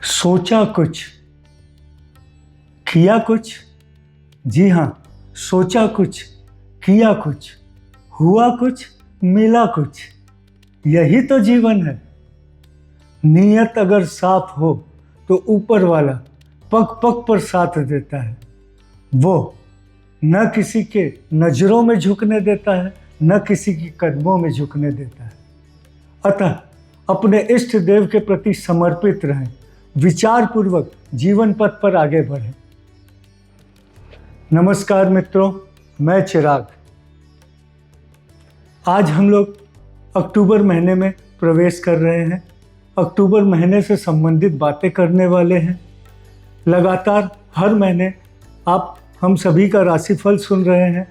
सोचा कुछ, किया कुछ। जी हाँ, सोचा कुछ, किया कुछ, हुआ कुछ, मिला कुछ। यही तो जीवन है। नीयत अगर साफ हो तो ऊपर वाला पग पग पर साथ देता है। वो न किसी के नजरों में झुकने देता है, न किसी के कदमों में झुकने देता है। अतः अपने इष्ट देव के प्रति समर्पित रहें, विचार पूर्वक जीवन पथ पर आगे बढ़ें। नमस्कार मित्रों, मैं चिराग। आज हम लोग अक्टूबर महीने में प्रवेश कर रहे हैं। अक्टूबर महीने से संबंधित बातें करने वाले हैं। लगातार हर महीने आप हम सभी का राशिफल सुन रहे हैं।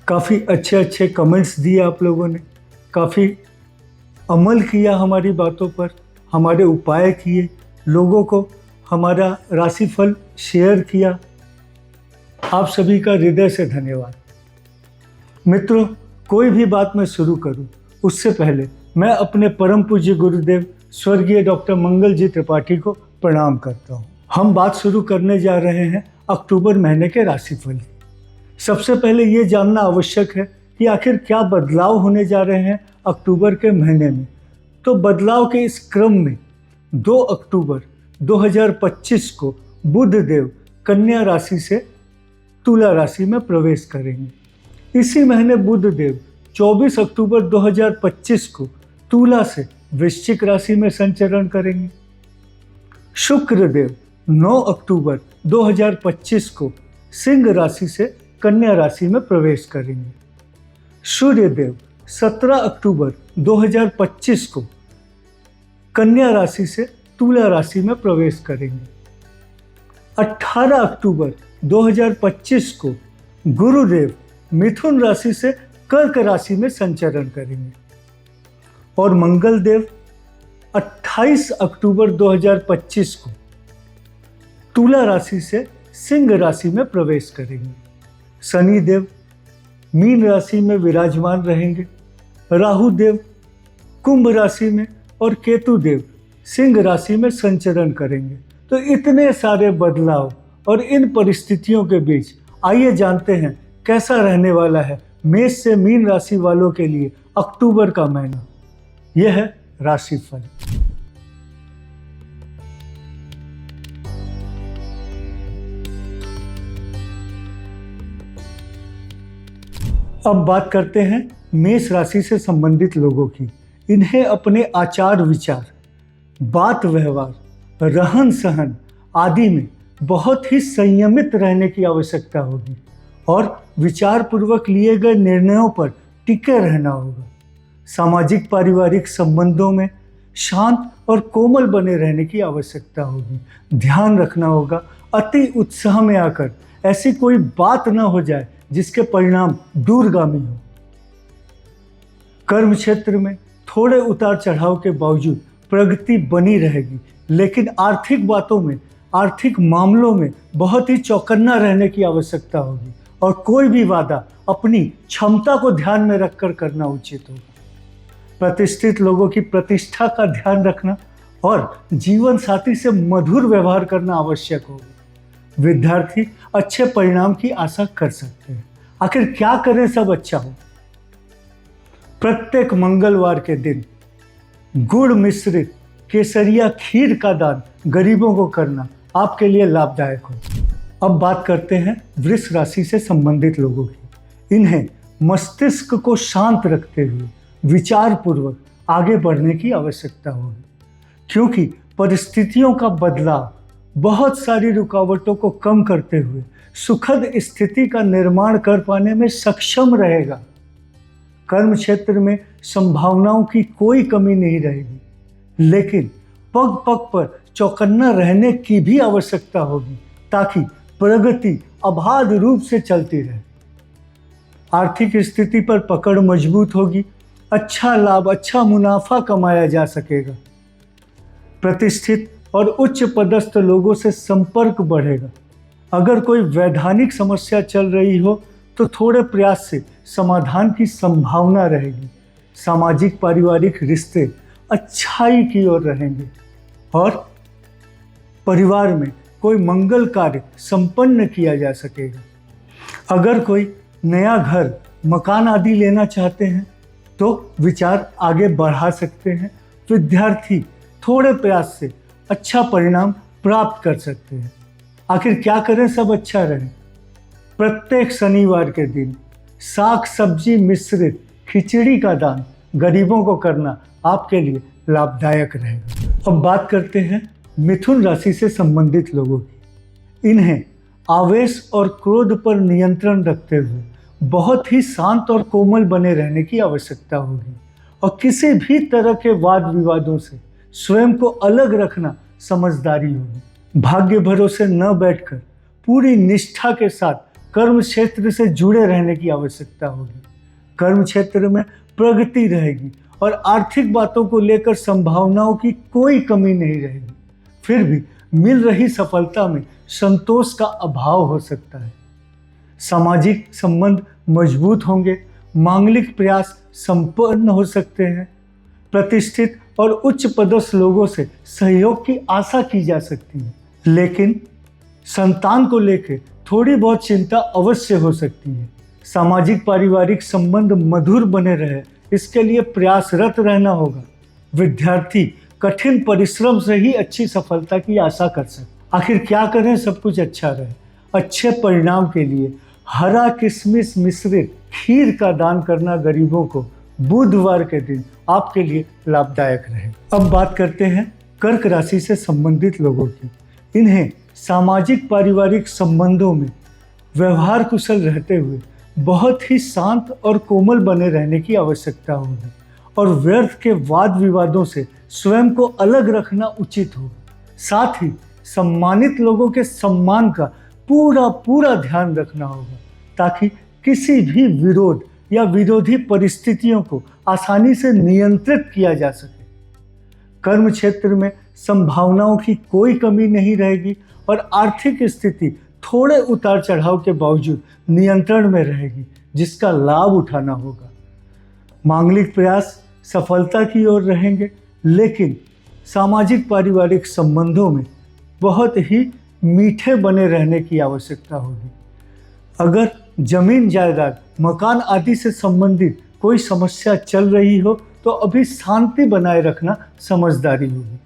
काफ़ी अच्छे अच्छे कमेंट्स दिए आप लोगों ने, काफ़ी अमल किया हमारी बातों पर, हमारे उपाय किए, लोगों को हमारा राशिफल शेयर किया। आप सभी का हृदय से धन्यवाद। मित्रों, कोई भी बात मैं शुरू करूं उससे पहले मैं अपने परम पूज्य गुरुदेव स्वर्गीय डॉक्टर मंगल जी त्रिपाठी को प्रणाम करता हूं। हम बात शुरू करने जा रहे हैं अक्टूबर महीने के राशिफल की। सबसे पहले ये जानना आवश्यक है कि आखिर क्या बदलाव होने जा रहे हैं अक्टूबर के महीने में। तो बदलाव के इस क्रम में 2 अक्टूबर 2025 को बुध देव कन्या राशि से तुला राशि में प्रवेश करेंगे। इसी महीने बुध देव 24 अक्टूबर 2025 को तुला से वृश्चिक राशि में संचरण करेंगे। शुक्र देव 9 अक्टूबर 2025 को सिंह राशि से कन्या राशि में प्रवेश करेंगे। सूर्य देव 17 अक्टूबर 2025 को कन्या राशि से तुला राशि में प्रवेश करेंगे। 18 अक्टूबर 2025 को गुरुदेव मिथुन राशि से कर्क राशि में संचरण करेंगे और मंगल देव 28 अक्टूबर 2025 को तुला राशि से सिंह राशि में प्रवेश करेंगे। शनि देव मीन राशि में विराजमान रहेंगे। राहु देव कुंभ राशि में और केतु देव सिंह राशि में संचरण करेंगे। तो इतने सारे बदलाव और इन परिस्थितियों के बीच आइए जानते हैं कैसा रहने वाला है मेष से मीन राशि वालों के लिए अक्टूबर का महीना। यह है राशिफल। अब बात करते हैं मेष राशि से संबंधित लोगों की। इन्हें अपने आचार विचार, बात व्यवहार, रहन सहन आदि में बहुत ही संयमित रहने की आवश्यकता होगी और विचार पूर्वक लिए गए निर्णयों पर टिके रहना होगा। सामाजिक पारिवारिक संबंधों में शांत और कोमल बने रहने की आवश्यकता होगी। ध्यान रखना होगा अति उत्साह में आकर ऐसी कोई बात न हो जाए जिसके परिणाम दूरगामी हो। कर्म क्षेत्र में थोड़े उतार चढ़ाव के बावजूद प्रगति बनी रहेगी, लेकिन आर्थिक बातों में, आर्थिक मामलों में बहुत ही चौकन्ना रहने की आवश्यकता होगी और कोई भी वादा अपनी क्षमता को ध्यान में रखकर करना उचित होगा। प्रतिष्ठित लोगों की प्रतिष्ठा का ध्यान रखना और जीवन साथी से मधुर व्यवहार करना आवश्यक होगा। विद्यार्थी अच्छे परिणाम की आशा कर सकते हैं। आखिर क्या करें सब अच्छा हो? प्रत्येक मंगलवार के दिन गुड़ मिश्रित केसरिया खीर का दान गरीबों को करना आपके लिए लाभदायक हो। अब बात करते हैं वृष राशि से संबंधित लोगों की। इन्हें मस्तिष्क को शांत रखते हुए विचार पूर्वक आगे बढ़ने की आवश्यकता होगी, क्योंकि परिस्थितियों का बदलाव बहुत सारी रुकावटों को कम करते हुए सुखद स्थिति का निर्माण कर पाने में सक्षम रहेगा। कर्म क्षेत्र में संभावनाओं की कोई कमी नहीं रहेगी, लेकिन पग पग पर चौकन्ना रहने की भी आवश्यकता होगी ताकि प्रगति अबाध रूप से चलती रहे। आर्थिक स्थिति पर पकड़ मजबूत होगी। अच्छा लाभ, अच्छा मुनाफा कमाया जा सकेगा। प्रतिष्ठित और उच्च पदस्थ लोगों से संपर्क बढ़ेगा। अगर कोई वैधानिक समस्या चल रही हो तो थोड़े प्रयास से समाधान की संभावना रहेगी। सामाजिक पारिवारिक रिश्ते अच्छाई की ओर रहेंगे। और परिवार में कोई मंगल कार्य संपन्न किया जा सकेगा। अगर कोई नया घर, मकान आदि लेना चाहते हैं तो विचार आगे बढ़ा सकते हैं। विद्यार्थी थोड़े प्रयास से अच्छा परिणाम प्राप्त कर सकते हैं। आखिर क्या करें सब अच्छा रहे? प्रत्येक शनिवार के दिन साग सब्जी मिश्रित खिचड़ी का दान गरीबों को करना आपके लिए लाभदायक रहेगा। अब बात करते हैं मिथुन राशि से संबंधित लोगों की। इन्हें आवेश और क्रोध पर नियंत्रण रखते हुए बहुत ही शांत और कोमल बने रहने की आवश्यकता होगी और किसी भी तरह के वाद विवादों से स्वयं को अलग रखना समझदारी होगी। भाग्य भरोसे न बैठकर पूरी निष्ठा के साथ कर्म क्षेत्र से जुड़े रहने की आवश्यकता होगी। कर्म क्षेत्र में प्रगति रहेगी और आर्थिक बातों को लेकर संभावनाओं की कोई कमी नहीं रहेगी। फिर भी मिल रही सफलता में संतोष का अभाव हो सकता है। सामाजिक संबंध मजबूत होंगे, मांगलिक प्रयास संपन्न हो सकते हैं। प्रतिष्ठित और उच्च पदस्थ लोगों से सहयोग की आशा की जा सकती है, लेकिन संतान को लेकर थोड़ी बहुत चिंता अवश्य हो सकती है। सामाजिक पारिवारिक संबंध मधुर बने रहे, इसके लिए प्रयासरत रहना होगा। विद्यार्थी कठिन परिश्रम से ही अच्छी सफलता की आशा कर सकते। आखिर क्या करें सब कुछ अच्छा रहे? अच्छे परिणाम के लिए हरा किशमिश मिश्रित खीर का दान करना गरीबों को बुधवार के दिन आपके लिए लाभदायक रहे। अब बात करते हैं कर्क राशि से संबंधित लोगों की। इन्हें सामाजिक पारिवारिक संबंधों में व्यवहार कुशल रहते हुए बहुत ही शांत और कोमल बने रहने की आवश्यकता होगी और व्यर्थ के वाद विवादों से स्वयं को अलग रखना उचित होगा। साथ ही सम्मानित लोगों के सम्मान का पूरा ध्यान रखना होगा ताकि किसी भी विरोध या विरोधी परिस्थितियों को आसानी से नियंत्रित किया जा सके। कर्म क्षेत्र में संभावनाओं की कोई कमी नहीं रहेगी और आर्थिक स्थिति थोड़े उतार चढ़ाव के बावजूद नियंत्रण में रहेगी, जिसका लाभ उठाना होगा। मांगलिक प्रयास सफलता की ओर रहेंगे, लेकिन सामाजिक पारिवारिक संबंधों में बहुत ही मीठे बने रहने की आवश्यकता होगी। अगर जमीन जायदाद, मकान आदि से संबंधित कोई समस्या चल रही हो तो अभी शांति बनाए रखना समझदारी होगी।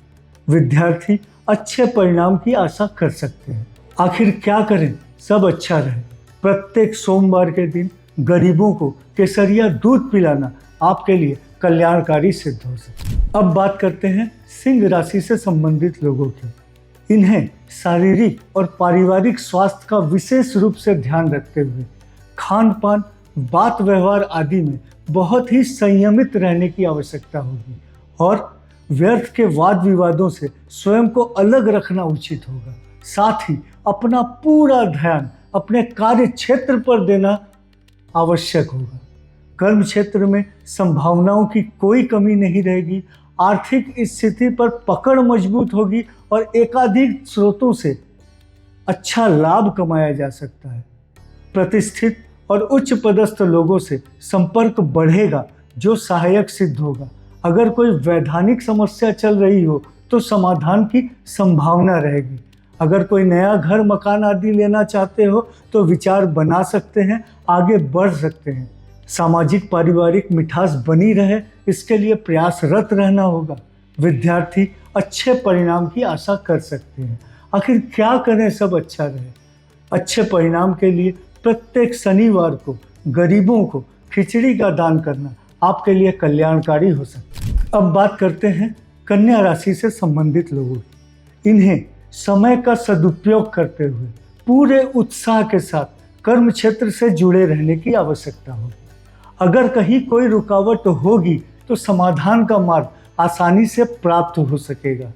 विद्यार्थी अच्छे परिणाम की आशा कर सकते हैं। आखिर क्या करें सब अच्छा रहे? प्रत्येक सोमवार के दिन गरीबों को केसरिया दूध पिलाना आपके लिए कल्याणकारी सिद्ध हो सकता है। अब बात करते हैं सिंह राशि से संबंधित लोगों की। इन्हें शारीरिक और पारिवारिक स्वास्थ्य का विशेष रूप से ध्यान रखते हुए खान पान, बात व्यवहार आदि में बहुत ही संयमित रहने की आवश्यकता होगी और व्यर्थ के वाद विवादों से स्वयं को अलग रखना उचित होगा। साथ ही अपना पूरा ध्यान अपने कार्य क्षेत्र पर देना आवश्यक होगा। कर्म क्षेत्र में संभावनाओं की कोई कमी नहीं रहेगी। आर्थिक स्थिति पर पकड़ मजबूत होगी और एकाधिक स्रोतों से अच्छा लाभ कमाया जा सकता है। प्रतिष्ठित और उच्च पदस्थ लोगों से संपर्क बढ़ेगा जो सहायक सिद्ध होगा। अगर कोई वैधानिक समस्या चल रही हो तो समाधान की संभावना रहेगी। अगर कोई नया घर, मकान आदि लेना चाहते हो तो विचार बना सकते हैं, आगे बढ़ सकते हैं। सामाजिक पारिवारिक मिठास बनी रहे, इसके लिए प्रयासरत रहना होगा। विद्यार्थी अच्छे परिणाम की आशा कर सकते हैं। आखिर क्या करें सब अच्छा रहे? अच्छे परिणाम के लिए प्रत्येक शनिवार को गरीबों को खिचड़ी का दान करना आपके लिए कल्याणकारी हो सकता है। अब बात करते हैं कन्या राशि से संबंधित लोगों की। इन्हें समय का सदुपयोग करते हुए पूरे उत्साह के साथ कर्म क्षेत्र से जुड़े रहने की आवश्यकता होगी। अगर कहीं कोई रुकावट होगी तो समाधान का मार्ग आसानी से प्राप्त हो सकेगा।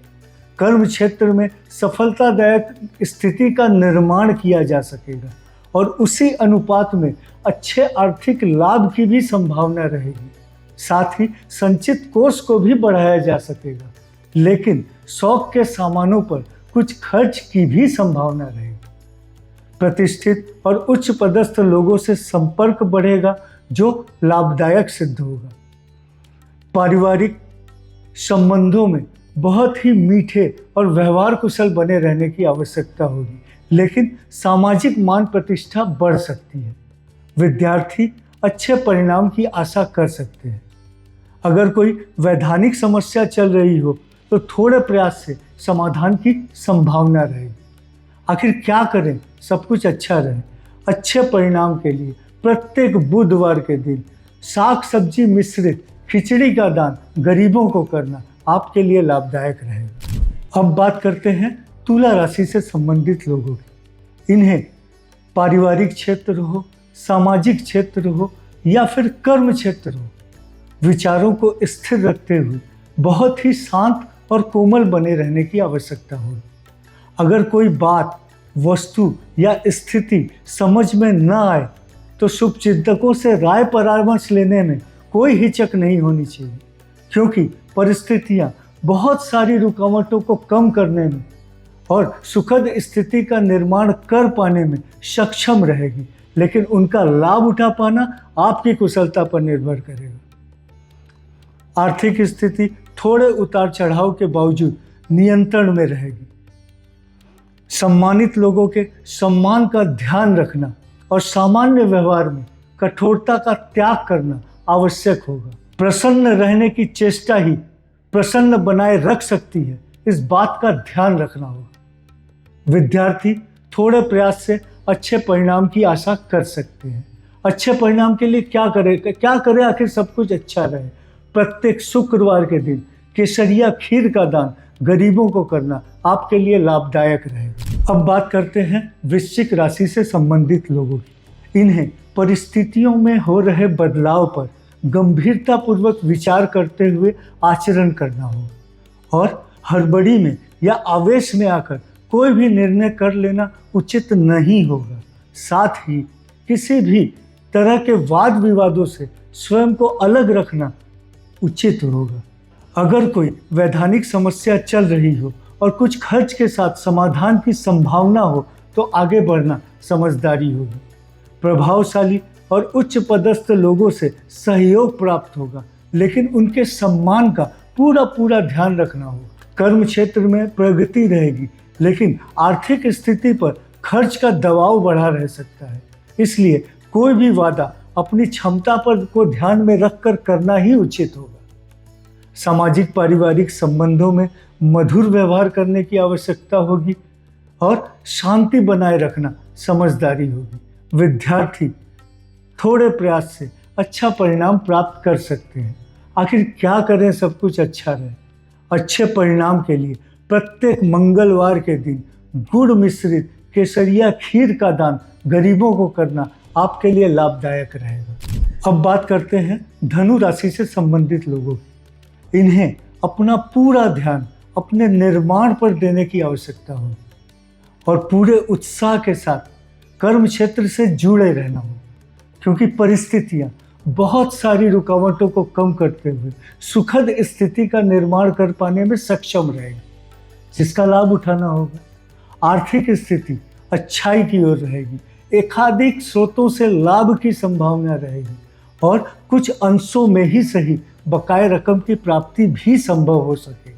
कर्म क्षेत्र में सफलतादायक स्थिति का निर्माण किया जा सकेगा और उसी अनुपात में अच्छे आर्थिक लाभ की भी संभावना रहेगी। साथ ही संचित कोष को भी बढ़ाया जा सकेगा, लेकिन शौक के सामानों पर कुछ खर्च की भी संभावना रहेगी। प्रतिष्ठित और उच्च पदस्थ लोगों से संपर्क बढ़ेगा जो लाभदायक सिद्ध होगा। पारिवारिक संबंधों में बहुत ही मीठे और व्यवहार कुशल बने रहने की आवश्यकता होगी, लेकिन सामाजिक मान प्रतिष्ठा बढ़ सकती है। विद्यार्थी अच्छे परिणाम की आशा कर सकते हैं। अगर कोई वैधानिक समस्या चल रही हो तो थोड़े प्रयास से समाधान की संभावना रहेगी। आखिर क्या करें सब कुछ अच्छा रहे? अच्छे परिणाम के लिए प्रत्येक बुधवार के दिन साग सब्जी मिश्रित खिचड़ी का दान गरीबों को करना आपके लिए लाभदायक रहेगा। अब बात करते हैं तुला राशि से संबंधित लोगों की। इन्हें पारिवारिक क्षेत्र हो, सामाजिक क्षेत्र हो या फिर कर्म क्षेत्र हो, विचारों को स्थिर रखते हुए बहुत ही शांत और कोमल बने रहने की आवश्यकता होगी। अगर कोई बात, वस्तु या स्थिति समझ में न आए तो शुभचिंतकों से राय परामर्श लेने में कोई हिचक नहीं होनी चाहिए, क्योंकि परिस्थितियां बहुत सारी रुकावटों को कम करने में और सुखद स्थिति का निर्माण कर पाने में सक्षम रहेगी, लेकिन उनका लाभ उठा पाना आपकी कुशलता पर निर्भर करेगा। आर्थिक स्थिति थोड़े उतार चढ़ाव के बावजूद नियंत्रण में रहेगी। सम्मानित लोगों के सम्मान का ध्यान रखना और सामान्य व्यवहार में कठोरता का त्याग करना आवश्यक होगा। प्रसन्न रहने की चेष्टा ही प्रसन्न बनाए रख सकती है, इस बात का ध्यान रखना होगा। विद्यार्थी थोड़े प्रयास से अच्छे परिणाम की आशा कर सकते हैं। अच्छे परिणाम के लिए क्या करें आखिर सब कुछ अच्छा रहे? प्रत्येक शुक्रवार के दिन केसरिया खीर का दान गरीबों को करना आपके लिए लाभदायक रहेगा। अब बात करते हैं वृश्चिक राशि से संबंधित लोगों की। इन्हें परिस्थितियों में हो रहे बदलाव पर गंभीरतापूर्वक विचार करते हुए आचरण करना होगा और हड़बड़ी में या आवेश में आकर कोई भी निर्णय कर लेना उचित नहीं होगा। साथ ही किसी भी तरह के वाद विवादों से स्वयं को अलग रखना उचित होगा। अगर कोई वैधानिक समस्या चल रही हो और कुछ खर्च के साथ समाधान की संभावना हो तो आगे बढ़ना समझदारी होगी। प्रभावशाली और उच्च पदस्थ लोगों से सहयोग प्राप्त होगा, लेकिन उनके सम्मान का पूरा ध्यान रखना होगा। कर्म क्षेत्र में प्रगति रहेगी, लेकिन आर्थिक स्थिति पर खर्च का दबाव बढ़ा रह सकता है। इसलिए कोई भी वादा अपनी क्षमता पर को ध्यान में रखकर करना ही उचित होगा। सामाजिक पारिवारिक संबंधों में मधुर व्यवहार करने की आवश्यकता होगी और शांति बनाए रखना समझदारी होगी। विद्यार्थी थोड़े प्रयास से अच्छा परिणाम प्राप्त कर सकते हैं। आखिर क्या करें सब कुछ अच्छा रहे? अच्छे परिणाम के लिए प्रत्येक मंगलवार के दिन गुड़ मिश्रित केसरिया खीर का दान गरीबों को करना आपके लिए लाभदायक रहेगा। अब बात करते हैं धनु राशि से संबंधित लोगों की। इन्हें अपना पूरा ध्यान अपने निर्माण पर देने की आवश्यकता होगी और पूरे उत्साह के साथ कर्म क्षेत्र से जुड़े रहना होगा, क्योंकि परिस्थितियां बहुत सारी रुकावटों को कम करते हुए सुखद स्थिति का निर्माण कर पाने में सक्षम रहेगी, जिसका लाभ उठाना होगा। आर्थिक स्थिति अच्छाई की ओर रहेगी। एकाधिक स्रोतों से लाभ की संभावना रहेगी और कुछ अंशों में ही सही बकाया रकम की प्राप्ति भी संभव हो सके।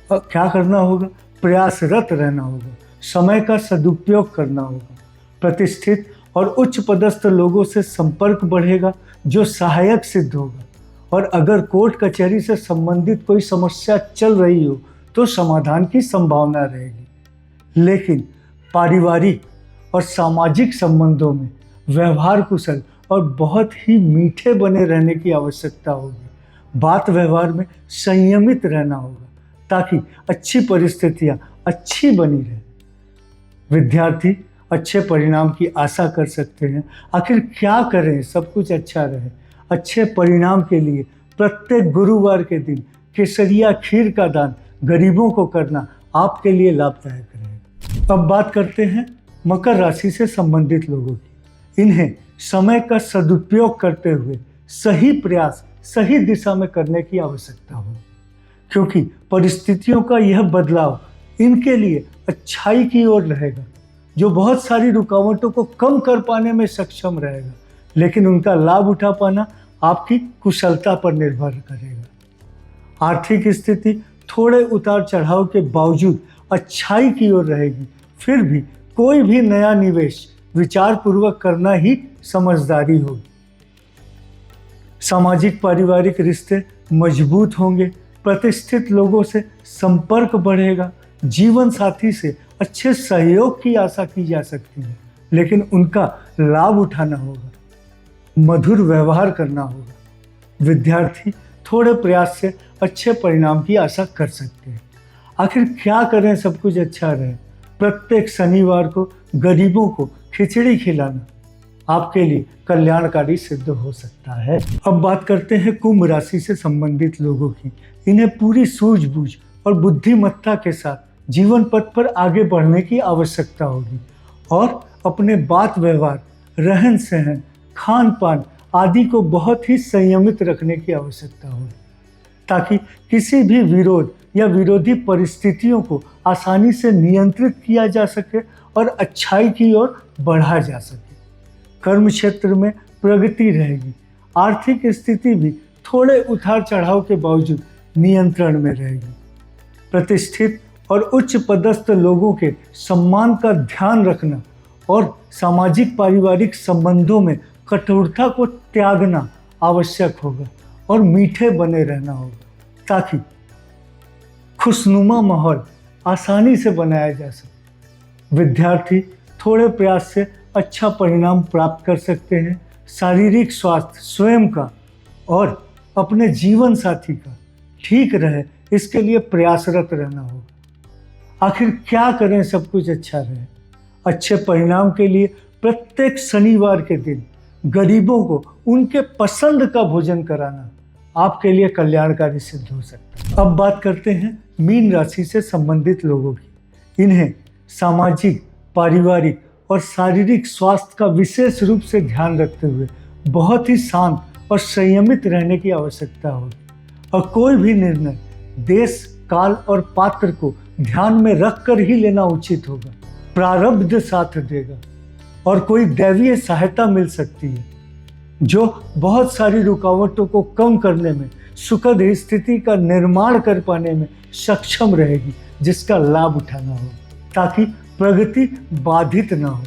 अब क्या करना होगा? प्रयासरत रहना होगा, समय का सदुपयोग करना होगा। प्रतिष्ठित और उच्च पदस्थ लोगों से संपर्क बढ़ेगा जो सहायक सिद्ध होगा, और अगर कोर्ट कचहरी से संबंधित कोई समस्या चल रही हो तो समाधान की संभावना रहेगी। लेकिन पारिवारिक और सामाजिक संबंधों में व्यवहार कुशल और बहुत ही मीठे बने रहने की आवश्यकता होगी। बात व्यवहार में संयमित रहना होगा ताकि अच्छी परिस्थितियां अच्छी बनी रहे। विद्यार्थी अच्छे परिणाम की आशा कर सकते हैं। आखिर क्या करें सब कुछ अच्छा रहे? अच्छे परिणाम के लिए प्रत्येक गुरुवार के दिन केसरिया खीर का दान गरीबों को करना आपके लिए लाभदायक रहेगा। अब बात करते हैं मकर राशि से संबंधित लोगों की। इन्हें समय का सदुपयोग करते हुए सही प्रयास सही दिशा में करने की आवश्यकता हो, क्योंकि परिस्थितियों का यह बदलाव इनके लिए अच्छाई की ओर रहेगा, जो बहुत सारी रुकावटों को कम कर पाने में सक्षम रहेगा, लेकिन उनका लाभ उठा पाना आपकी कुशलता पर निर्भर करेगा। आर्थिक स्थिति थोड़े उतार चढ़ाव के बावजूद अच्छाई की ओर रहेगी। फिर भी कोई भी नया निवेश विचार पूर्वक करना ही समझदारी होगी। सामाजिक पारिवारिक रिश्ते मजबूत होंगे, प्रतिष्ठित लोगों से संपर्क बढ़ेगा, जीवन साथी से अच्छे सहयोग की आशा की जा सकती है, लेकिन उनका लाभ उठाना होगा, मधुर व्यवहार करना होगा। विद्यार्थी थोड़े प्रयास से अच्छे परिणाम की आशा कर सकते हैं। आखिर क्या करें सब कुछ अच्छा रहे? प्रत्येक शनिवार को गरीबों को खिचड़ी खिलाना आपके लिए कल्याणकारी सिद्ध हो सकता है। अब बात करते हैं कुंभ राशि से संबंधित लोगों की। इन्हें पूरी सूझबूझ और बुद्धिमत्ता के साथ जीवन पथ पर आगे बढ़ने की आवश्यकता होगी और अपने बात व्यवहार, रहन सहन, खान पान आदि को बहुत ही संयमित रखने की आवश्यकता होगी, ताकि किसी भी विरोध या विरोधी परिस्थितियों को आसानी से नियंत्रित किया जा सके और अच्छाई की ओर बढ़ा जा सके। कर्म क्षेत्र में प्रगति रहेगी। आर्थिक स्थिति भी थोड़े उतार चढ़ाव के बावजूद नियंत्रण में रहेगी। प्रतिष्ठित और उच्च पदस्थ लोगों के सम्मान का ध्यान रखना और सामाजिक पारिवारिक संबंधों में कठोरता को त्यागना आवश्यक होगा और मीठे बने रहना होगा, ताकि खुशनुमा माहौल आसानी से बनाया जा सके। विद्यार्थी थोड़े प्रयास से अच्छा परिणाम प्राप्त कर सकते हैं। शारीरिक स्वास्थ्य स्वयं का और अपने जीवन साथी का ठीक रहे, इसके लिए प्रयासरत रहना होगा। आखिर क्या करें सब कुछ अच्छा रहे? अच्छे परिणाम के लिए प्रत्येक शनिवार के दिन गरीबों को उनके पसंद का भोजन कराना आपके लिए कल्याणकारी सिद्ध हो सकता है। अब बात करते हैं मीन राशि से संबंधित लोगों की। इन्हें सामाजिक, पारिवारिक और शारीरिक स्वास्थ्य का विशेष रूप से ध्यान रखते हुए बहुत ही शांत और संयमित रहने की आवश्यकता होगी और कोई भी निर्णय देश, काल और पात्र को ध्यान में रखकर ही लेना उचित होगा। प्रारब्ध साथ देगा और कोई दैवीय सहायता मिल सकती है जो बहुत सारी रुकावटों को कम करने में, सुखद स्थिति का निर्माण कर पाने में सक्षम रहेगी, जिसका लाभ उठाना हो ताकि प्रगति बाधित ना हो।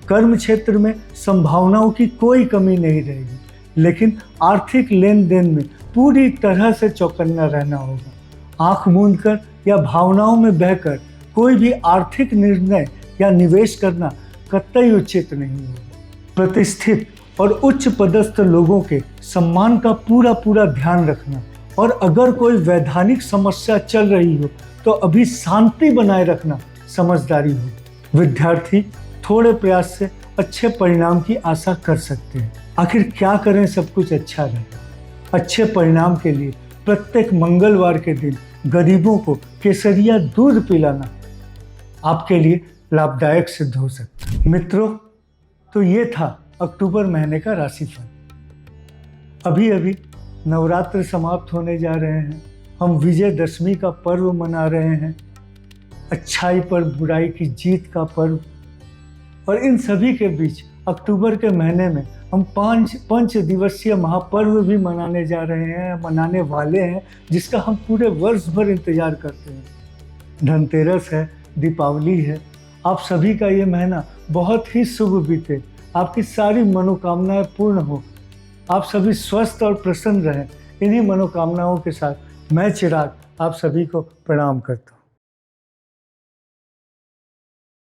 कर्म क्षेत्र में संभावनाओं की कोई कमी नहीं रहेगी, लेकिन आर्थिक लेन देन में पूरी तरह से चौकन्ना रहना होगा। आंख मूंदकर या भावनाओं में बहकर कोई भी आर्थिक निर्णय या निवेश करना कतई उचित नहीं होगा। प्रतिष्ठित और उच्च पदस्थ लोगों के सम्मान का पूरा ध्यान रखना और अगर कोई वैधानिक समस्या चल रही हो तो अभी शांति बनाए रखना समझदारी हो। विद्यार्थी थोड़े प्रयास से अच्छे परिणाम की आशा कर सकते हैं। आखिर क्या करें सब कुछ अच्छा रहे? अच्छे परिणाम के लिए प्रत्येक मंगलवार के दिन गरीबों को केसरिया दूध पिलाना आपके लिए लाभदायक सिद्ध हो सकता है। मित्रों, तो ये था अक्टूबर महीने का राशिफल। अभी नवरात्र समाप्त होने जा रहे हैं। हम विजयदशमी का पर्व मना रहे हैं, अच्छाई पर बुराई की जीत का पर्व। और इन सभी के बीच अक्टूबर के महीने में हम पंच दिवसीय महापर्व भी मनाने जा रहे हैं, मनाने वाले हैं, जिसका हम पूरे वर्ष भर इंतजार करते हैं। धनतेरस है, दीपावली है। आप सभी का ये महीना बहुत ही शुभ बीते, आपकी सारी मनोकामनाएं पूर्ण हो, आप सभी स्वस्थ और प्रसन्न रहें। इन्हीं मनोकामनाओं के साथ मैं चिराग आप सभी को प्रणाम करता हूँ।